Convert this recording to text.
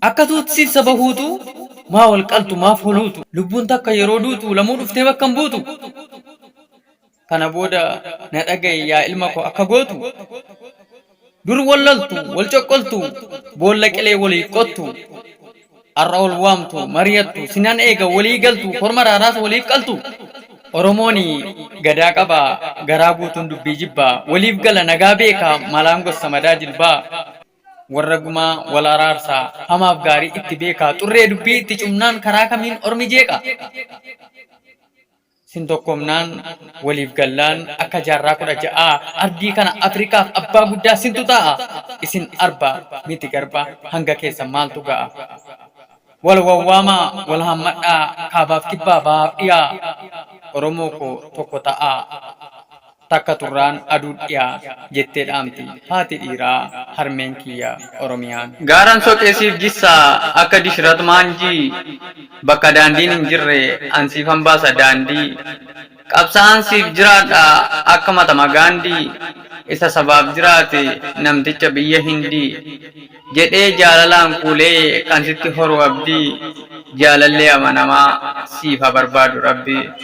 akkasuutti siif saba huutu maa wal qaltu maaf holuutu lubbuun takka yeroo duutu lamuu dhuftee bakka hin buutu. Kana booda na dhagaye yaa ilma koo akka gootu dur wal loltu wal coqqoltu boolla qilee walii qottu har'a ol waamtu mari'attu sinan eega walii galtu korma raaraas walii qaltu. Oromooni gadaa qabaa garaa guutuun dubbii jibbaa waliif gala nagaa beekaa malaan gosa madaa jilbaa. Warra gumaa wal araarsaa hamaaf gaarii itti beekaa xurree dubbii itti cumnaan karaa kamiin ormi jeeqa. Sin tokkomnaan waliif gallaan akka jaarraa 16 ardii kana Afrikaaf abbaa guddaa sintu ta'a. Isin arbaa miti garbaa hanga keessa maaltu ga'a. Wal wawwaamaa wal hammadhaa kaabaaf kibbaa bahaaf dhiyaa. Oromoo koo tokko ta'aa takka turraan aduu dhiyaa jettee dhaamti haati dhiiraa harmeen kiyya Oromiyaan. Gaaraan soqeesiif gissaa akka dishirat maanjii bakka daandiin hin jirre ansiifan baasa daandii. Qabsaan siif jiraadha akka matama gaandii isa sabaaf jiraate namticha biyya Hindii jedhee jaalalaan kuulee kan sitti horu abdii jaalallee amanamaa siifa barbaadu rabbii.